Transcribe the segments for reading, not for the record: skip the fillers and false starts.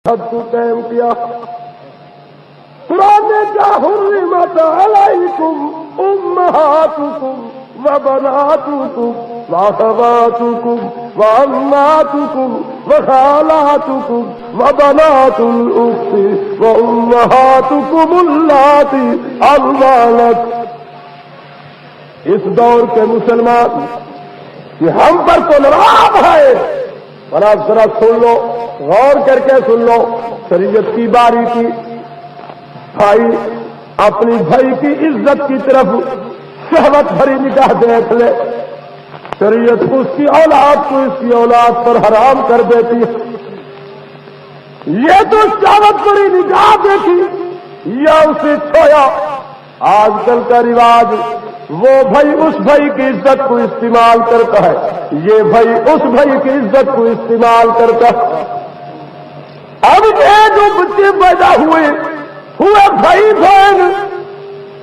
حد کو قائم کیا. قرآن نے کیا حرمت علیکم امہاتکم وبناتکم واخواتکم وعماتکم وخالاتکم وبنات الاخت وامہاتکم اللاتی ارضعنک. اس دور کے مسلمان کہ ہم پر تو نراب ہے، اور آپ ذرا سن لو، غور کر کے سن لو. شریعت کی باری کی بھائی اپنی بھائی کی عزت کی طرف شہوت بھری نگاہ دیکھ لے. شریعت اس کی اولاد کو اس کی اولاد پر حرام کر دیتی ہے. یہ تو شہوت بھری نگاہ دیکھی یا اسے چھویا. آج کل کا رواج وہ بھائی اس بھائی کی عزت کو استعمال کرتا ہے، یہ بھائی اس بھائی کی عزت کو استعمال کرتا ہے. اب یہ جو بچے پیدا ہوئے بھائی بہن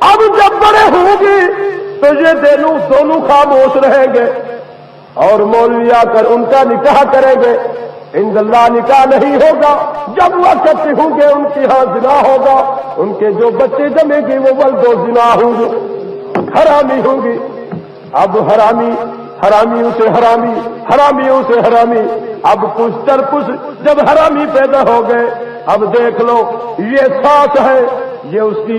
اب جب بڑے ہوں گے تو یہ دونوں خاموش رہیں گے اور مولوی آ کر ان کا نکاح کریں گے. عند اللہ نکاح نہیں ہوگا. جب وہ اکٹھے ہوں گے ان کی ہاں زنا ہوگا. ان کے جو بچے جمیں گے وہ ولد و زنا ہوں گے، حرامی ہوں گی. اب حرامیوں سے حرامی. اب کچھ در کچھ جب حرامی پیدا ہو گئے، اب دیکھ لو یہ ساس ہے، یہ اس کی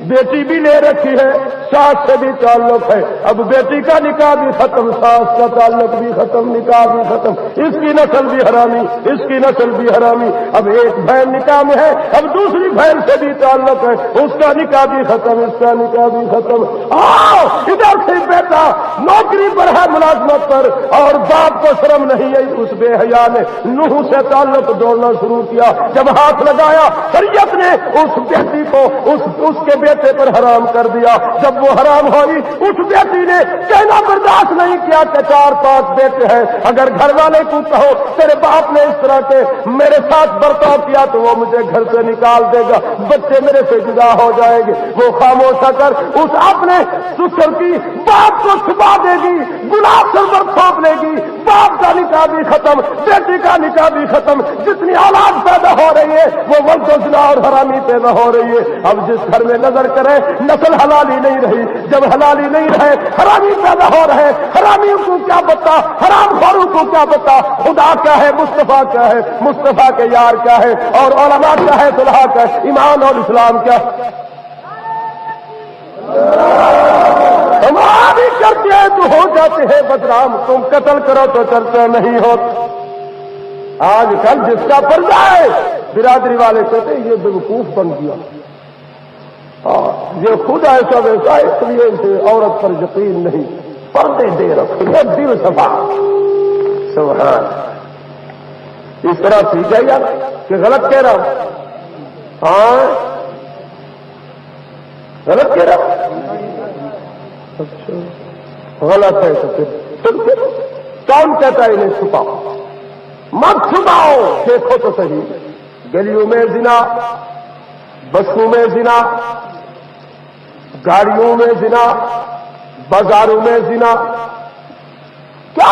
بیٹی بھی لے رکھی ہے، ساس سے بھی تعلق ہے. اب بیٹی کا نکاح بھی ختم، ساس کا تعلق بھی ختم، نکاح بھی ختم. اس کی نسل بھی حرامی، اس کی نسل بھی حرامی. اب ایک بہن نکاح میں ہے، اب دوسری بہن سے بھی تعلق ہے، اس کا نکاح بھی ختم، اس کا نکاح بھی ختم. آؤ ادھر سے بیٹا نوکری پر ہے، ملازمت پر، اور باپ کو شرم نہیں ہے. اس بے حیا نے نوح سے تعلق جوڑنا شروع کیا. جب ہاتھ لگایا شریعت نے اس بیٹی کو اس کے بیٹے پر حرام کر دیا. جب وہ حرام ہوئی اس بیٹی نے کہنا برداشت نہیں کیا کہ 4-5 بیٹے ہیں، اگر گھر والے کو کہو تیرے باپ نے اس طرح کے میرے ساتھ برتاؤ کیا تو وہ مجھے گھر سے نکال دے گا، بچے میرے سے جدا ہو جائیں گے. وہ خاموش ہو کر اس اپنے سسر کی باپ کو چھپا دے گی، گناہ سر پر تھوپ لے گی. باپ کا نکاح بھی ختم، بیٹی کا نکاح بھی ختم. جتنی اولاد پیدا ہو رہی ہے وہ ولد و زنا اور حرامی پیدا ہو رہی ہے. اب جس گھر میں نظر کرے نسل حلالی نہیں رہی. جب حلالی نہیں رہے حرامی پیدا ہو رہے. حرامیوں کو کیا پتا، حرام خوروں کو کیا پتا خدا کیا ہے، مصطفیٰ کیا ہے، مصطفیٰ کے یار کیا ہے، اور علماء کیا ہے، صلحاء کیا ہے، ایمان اور اسلام کیا. ہماری کرتے ہیں تو ہو جاتے ہیں بدنام، تم قتل کرو تو چرچا نہیں ہوتا. آج کل جس کا پردہ ہے برادری والے کہتے ہیں یہ بیوقوف بن گیا، یہ خود ایسا ویسا، اس لیے اسے عورت پر یقین نہیں، پردے دے رکھے دل صفا. سبحان. اس طرح ٹھیک ہے یار کہ غلط کہہ رہا ہوں؟ ہاں غلط کہہ رہا ہوں. اچھا غلط ہے تو پھر کون کہتا ہے انہیں چھپاؤ؟ مت چھپاؤ. دیکھو تو صحیح، گلیوں میں زنا، بسوں میں زنا، گاڑیوں میں زنا، بازاروں میں زنا. کیا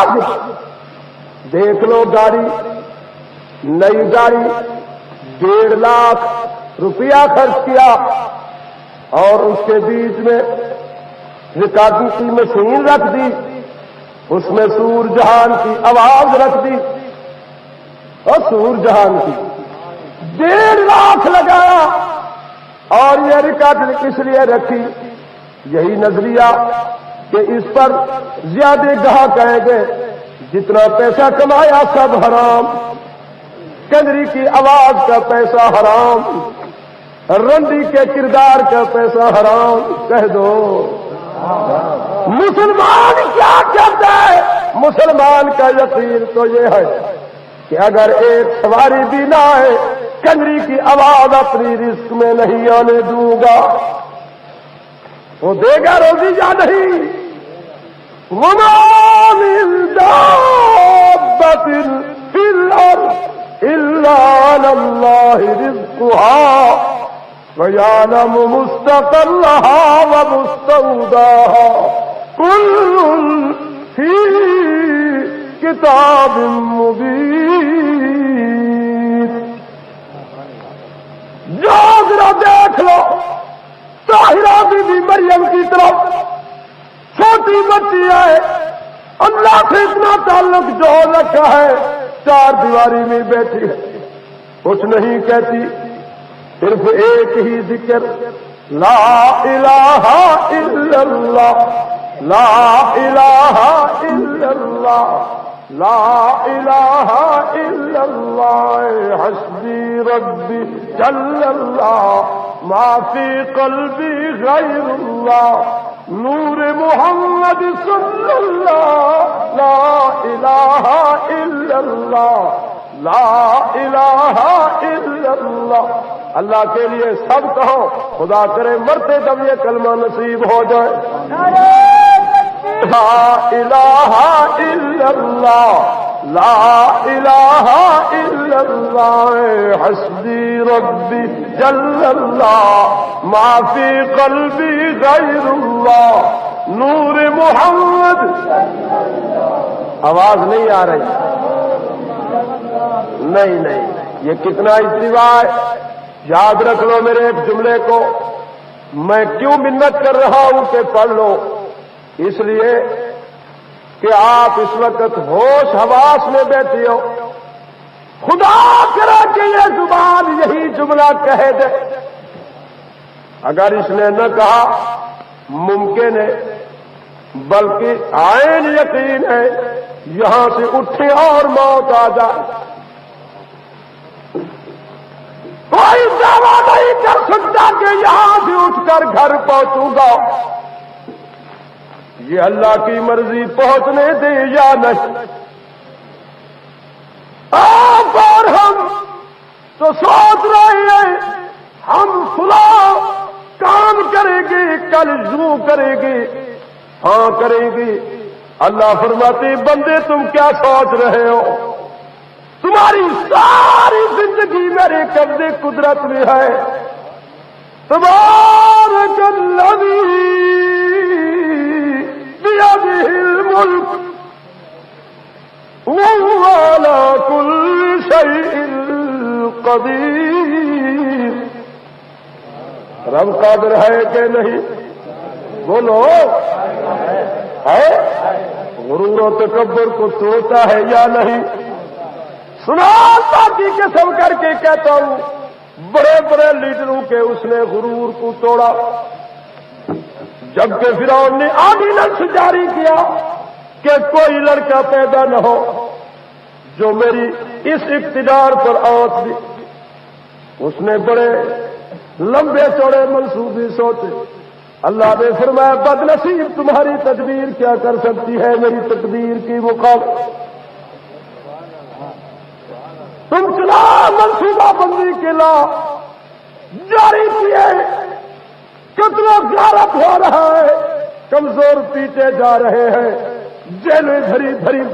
دیکھ لو، گاڑی، نئی گاڑی 1.5 لاکھ روپیہ خرچ کیا اور اس کے بیچ میں ریکارڈنگ کی مشین رکھ دی، اس میں سور جہان کی آواز رکھ دی، اور سور جہان کی 1.5 لاکھ لگایا. اور یہ ریکارڈنگ کس لیے رکھی؟ یہی نظریہ کہ اس پر زیادہ گاہک آئیں گے، جتنا پیسہ کمایا سب حرام، کنجری کی آواز کا پیسہ حرام، رنڈی کے کردار کا پیسہ حرام. کہہ دو مسلمان کیا کہتا ہے؟ مسلمان کا یقین تو یہ ہے کہ اگر ایک سواری بھی نہ آئے کنجری کی آواز اپنی رزق میں نہیں آنے دوں گا. وہ دے گا روزی یا نہیں؟ وَمَا مِن دَابَّةٍ فِي الْأَرْضِ إِلَّا عَلَى اللَّهِ رِزْقُهَا وَيَعْلَمُ مُسْتَقَرَّهَا وَمُسْتَوْدَاهَا كُلٌّ فِي كِتَابٍ مُبِينٍ. دیکھ لو طاہرہ بی بی مریم کی طرف، چھوٹی بچی ہے، اللہ سے اتنا تعلق جو رکھا ہے، چار دیواری میں بیٹھی ہے، کچھ نہیں کہتی، صرف ایک ہی ذکر، لا الہ الا اللہ، لا الہ الا اللہ، لا الہ الا اللہ، حسبی ربی جل اللہ، ما فی قلبی غیر اللہ، نور محمد صلی اللہ، لا الہ الا اللہ، لا الہ الا اللہ۔ اللہ کے لیے سب کہو، خدا کرے مرتے دم یہ کلمہ نصیب ہو جائے۔ لا الہ الا اللہ، لا الہ الا اللہ، حسبی ربی جل اللہ، ما فی قلبی غیر اللہ، نور محمد۔ آواز نہیں آ رہی؟ نہیں، یہ کتنا اجتماع ہے۔ یاد رکھ لو میرے ایک جملے کو، میں کیوں منت کر رہا ہوں کہ پڑھ لو، اس لیے کہ آپ اس وقت ہوش حواس میں بیٹھے ہو، خدا کرے کہ یہ زبان یہی جملہ کہہ دے، اگر اس نے نہ کہا ممکن ہے، بلکہ عین یقین ہے یہاں سے اٹھے اور موت آ جائے۔ کوئی دعویٰ نہیں کر سکتا کہ یہاں سے اٹھ کر گھر پہنچوں گا، یہ اللہ کی مرضی پہنچنے دے یا نہیں۔ آپ اور ہم تو سوچ رہے ہیں ہم فلاں کام کریں گے، کل یوں کریں گے، ہاں کریں گے۔ اللہ فرماتے بندے تم کیا سوچ رہے ہو؟ تمہاری ساری زندگی میرے قبضے قدرت میں ہے۔ تبارک الذی بیدہ الملک وہو علی کل شیء قدیر۔ رب قادر ہے کہ نہیں؟ بولو، ہے؟ غرور و تکبر کو توڑتا ہے یا نہیں؟ سنا کی قسم کر کے کہتا ہوں، بڑے بڑے لیڈروں کے اس نے غرور کو توڑا۔ جبکہ فرعون نے آرڈیننس جاری کیا کہ کوئی لڑکا پیدا نہ ہو جو میری اس اقتدار پر آوت دی، اس نے بڑے لمبے چوڑے منصوبے سوچے۔ اللہ نے فرمایا بد نصیب تمہاری تدبیر کیا کر سکتی ہے میری تقدیر کی مخالف؟ تم چلا منصوبہ بندی کے لا جاری کیے، کتنا غارت ہو رہا ہے، کمزور پیٹے جا رہے ہیں، جیلیں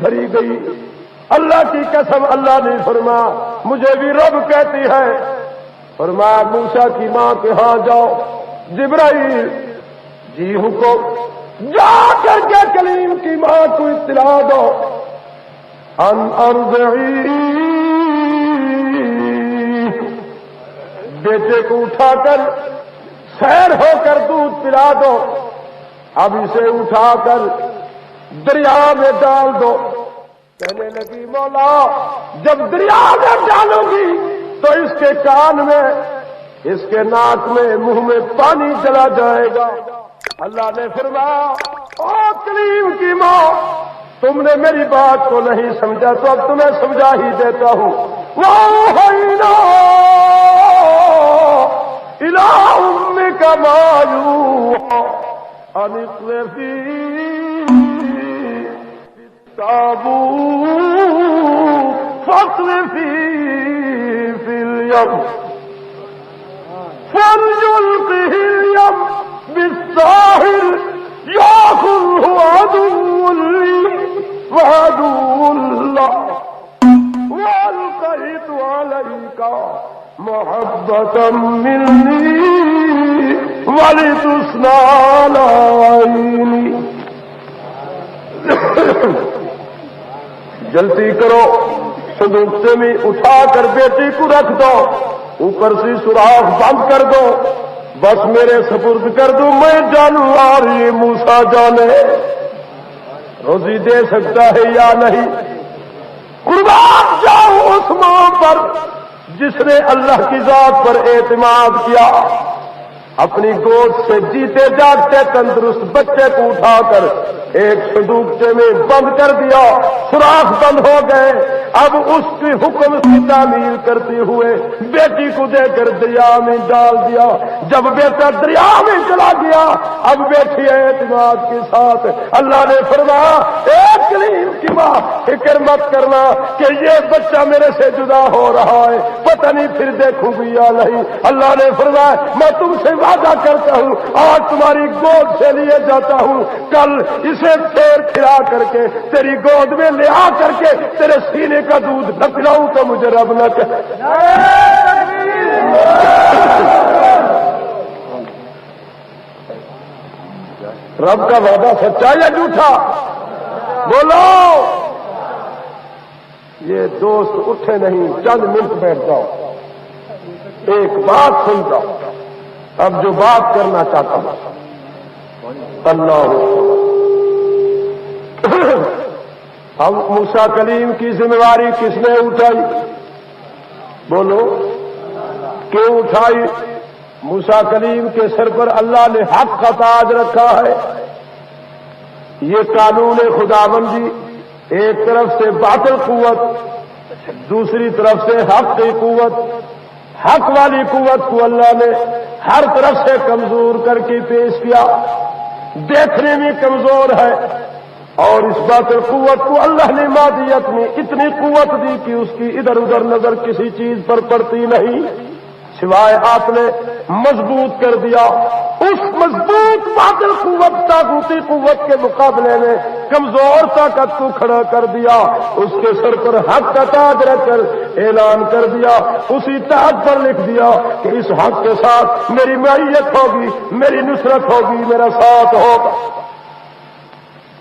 بھری گئی۔ اللہ کی قسم اللہ نے فرمایا مجھے بھی رب کہتی ہے، فرمایا موسیٰ کی ماں کے ہاں جاؤ، جبرائیل جی حکم، جا کر کے کلیم کی ماں کو اطلاع دو، ان ارضعی، بیٹے کو اٹھا کر سیر ہو کر دودھ پلا دو، اب اسے اٹھا کر دریا میں ڈال دو۔ کہنے لگی مولا جب دریا میں ڈالوں گی تو اس کے کان میں، اس کے ناک میں، منہ میں پانی چلا جائے گا۔ اللہ نے فرمایا او کلیم کی ماں تم نے میری بات کو نہیں سمجھا تو اب تمہیں سمجھا ہی دیتا ہوں۔ وَأَوْحَيْنَا إِلَىٰ أُمِّكَ مَا يُوحَىٰ أَنِ اقْذِفِيهِ فِي التَّابُوتِ فَاقْذِفِيهِ فِي الْيَمِّ فَلْيُلْقِهِ الْيَمُّ بِالسَّاحِلِ يَأْخُذْهُ عَدُوٌّ لِّي وَعَدُوٌّ لَّهُ وَأَلْقَيْتُ عَلَيْكَ مَحَبَّةً مِّنِّي وَلِتُصْنَعَ عَلَىٰ عَيْنِي۔ جلدی کرو، صندوق میں اٹھا کر بیٹی کو رکھ دو، اوپر سے سوراخ بند کر دو، بس میرے سپرد کر دوں، میں جانوں اور یہ موسیٰ جانے روزی دے سکتا ہے یا نہیں۔ قربان جاؤں اس ماں پر جس نے اللہ کی ذات پر اعتماد کیا، اپنی گود سے جیتے جاگتے تندرست بچے کو اٹھا کر ایک صندوقچے میں بند کر دیا، سوراخ بند ہو گئے۔ اب اس کی حکم کی تعمیل کرتے ہوئے بیٹی کو دے کر دریا میں ڈال دیا۔ جب بیٹا دریا میں چلا گیا، اب بیٹھی اعتماد کے ساتھ اللہ نے فرمایا اے کلیم کی ماں فکر مت کرنا کہ یہ بچہ میرے سے جدا ہو رہا ہے، پتہ نہیں پھر دیکھوں گی یا نہیں۔ اللہ نے فرمایا میں تم سے وعدہ کرتا ہوں آج تمہاری گود سے لیے جاتا ہوں، کل اسے پھیر پھرا کر کے تیری گود میں لے آ کر کے تیرے سینے کا دودھ نہ پلاؤں تو مجھے رب نہ کہ رب کا وعدہ سچا یا جھوٹا؟ بولو۔ یہ دوست اٹھے نہیں، چند منٹ بیٹھ جاؤ، ایک بات سن جاؤ۔ اب جو بات کرنا چاہتا ہوں اللہ اب موسیٰ کلیم کی ذمہ داری کس نے اٹھائی؟ بولو کیوں اٹھائی؟ موسیٰ کلیم کے سر پر اللہ نے حق کا تاج رکھا ہے۔ یہ قانون خداوندی، ایک طرف سے باطل قوت، دوسری طرف سے حق کی قوت۔ حق والی قوت کو اللہ نے ہر طرف سے کمزور کر کے پیش کیا، دیکھنے میں کمزور ہے، اور اس باطل قوت کو اللہ نے مادیت میں اتنی قوت دی کہ اس کی ادھر ادھر نظر کسی چیز پر پڑتی نہیں سوائے آپ نے مضبوط کر دیا۔ اس مضبوط باطل قوت طاغوتی قوت کے مقابلے میں کمزور طاقت کو کھڑا کر دیا، اس کے سر پر حق کا تاج رکھ کر اعلان کر دیا، اسی تاج پر لکھ دیا کہ اس حق کے ساتھ میری معیت ہوگی، میری نصرت ہوگی، میرا ساتھ ہوگا۔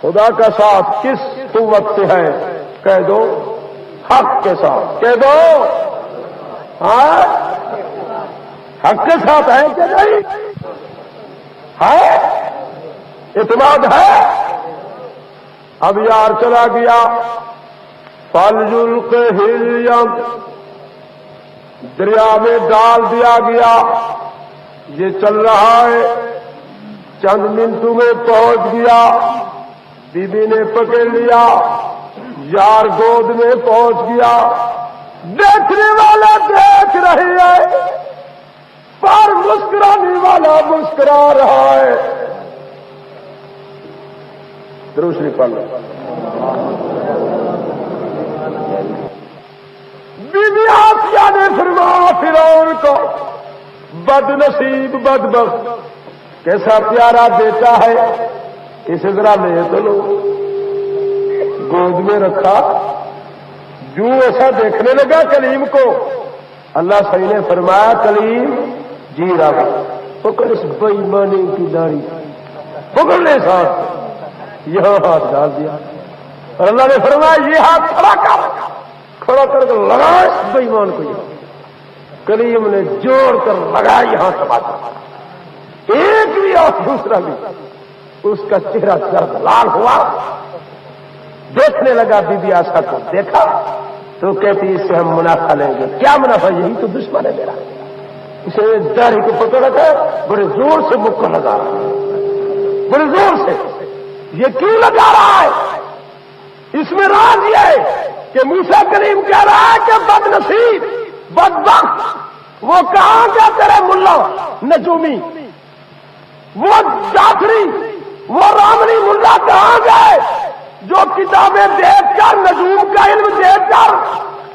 خدا کا ساتھ کس قوت سے ہے؟ کہہ دو حق کے ساتھ، کہہ دو ہاں حق کے ساتھ ہے کہ نہیں ہے؟ اعتماد ہے؟ اب یار چلا گیا فَلْيُلْقِهِ الْيَمُّ، دریا میں ڈال دیا گیا۔ یہ چل رہا ہے، چند منٹوں میں پہنچ گیا، بی بی نے پکڑ لیا، یار گود میں پہنچ گیا۔ دیکھنے والا دیکھ رہے ہیں، پر مسکرانے والا مسکرا رہا ہے۔ دوسری پل بی بی آسیہ نے فرمایا فرعون کو بد نصیب بدبخت، کیسا پیارا بیٹا ہے، اسے ذرا لے تو لو۔ گود میں رکھا، جو ایسا دیکھنے لگا کلیم کو، اللہ صحیح نے فرمایا کلیم جی رہا پکڑ اس بےایمانی کی داڑھی، پکڑنے ساتھ یہاں ہاتھ ڈال دیا، اور اللہ نے فرمایا یہ ہاتھ کھڑا کر کے لگا اس بےایمان کو۔ یہاں کلیم نے جوڑ کر لگا، یہاں سماتا ایک بھی اور دوسرا بھی، اس کا چہرہ سرد لال ہوا۔ دیکھنے لگا بی بی آسیہ کو، دیکھا تو کہتی اس سے ہم منافع لیں گے۔ کیا منافع؟ یہی تو دشمن ہے میرا۔ اسے داڑھی کو پکڑ رکھا، بڑے زور سے مکہ لگا رہا ہے، بڑے زور سے۔ یہ کیوں لگا رہا ہے؟ اس میں راز یہ ہے کہ موسیٰ کلیم کہہ رہا ہے کہ بد نصیب بدبخت، وہ کہاں گیا تیرے ملا نجومی، وہ جعفری، وہ رامنی ملا کہاں گئے جو کتابیں دیکھ کر نجوم کا علم دیکھ کر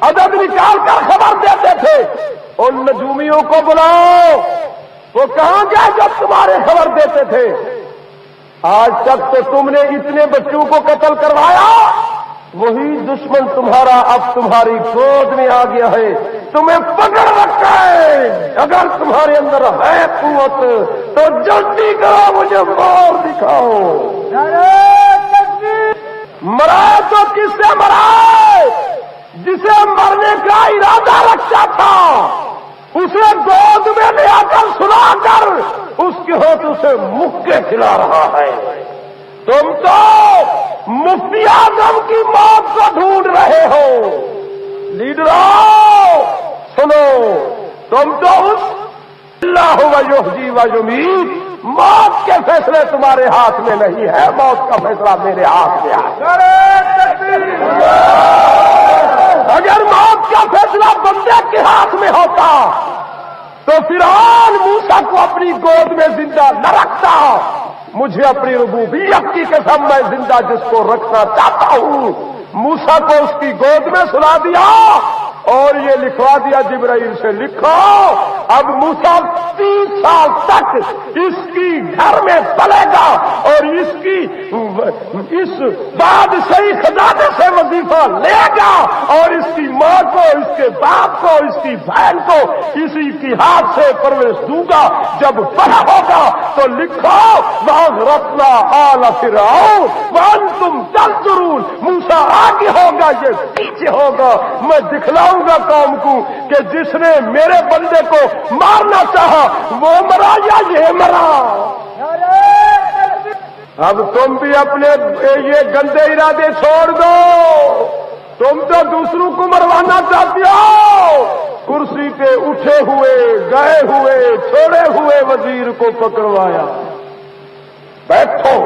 عدد نکال کر خبر دیتے تھے؟ ان نجومیوں کو بلاؤ، وہ کہاں گئے جب تمہارے خبر دیتے تھے؟ آج تک تو تم نے اتنے بچوں کو قتل کروایا، وہی دشمن تمہارا اب تمہاری گود میں آ گیا ہے، تمہیں پکڑ رکھا ہے۔ اگر تمہارے اندر ہے قوت تو جلدی کرو، مجھے مور دکھاؤ۔ مرا تو کس سے مرا؟ جسے مرنے کا ارادہ رکھتا تھا، اسے گود میں لے آ کر سلا کر کی ہو تو اسے مکے کھلا رہا ہے. تم تو مفتی اعظم کی موت کو ڈھونڈ رہے ہو. لیڈروں سنو، تم تو اس اللہ و یحیی و یمیت، موت کے فیصلے تمہارے ہاتھ میں نہیں ہے، موت کا فیصلہ میرے ہاتھ میں ہے. اگر موت کا فیصلہ بندے کے ہاتھ میں ہوتا تو فرعون موسیٰ کو اپنی گود میں زندہ نہ رکھتا. مجھے اپنی ربوبیت کی قسم، میں زندہ جس کو رکھنا چاہتا ہوں موسیٰ کو اس کی گود میں سلا دیا اور یہ لکھوا دیا جبرائیل سے، لکھو اب موسیٰ 30 سال تک اس کی گھر میں پلے گا اور اس کی اس بادشاہی خزانے سے وظیفہ لے گا اور اس کی ماں کو، اس کے باپ کو، اس کی بہن کو اسی کی ہاتھ سے پرورش دوں گا. جب بڑا ہوگا تو لکھو وَأَغْرَقْنَا آلَ فِرْعَوْنَ وَأَنْتُمْ تَنظُرُونَ. موسیٰ آگے ہوگا، یہ پیچھے ہوگا. میں دکھلاؤں گا قوم کو کہ جس نے میرے بندے کو مارنا چاہا وہ مرا یا یہ مرا. اب تم بھی اپنے یہ گندے ارادے چھوڑ دو. تم تو دوسروں کو مروانا چاہتے ہو. کرسی پہ اٹھے ہوئے، گئے ہوئے، چھوڑے ہوئے وزیر کو پکڑوایا. بیٹھو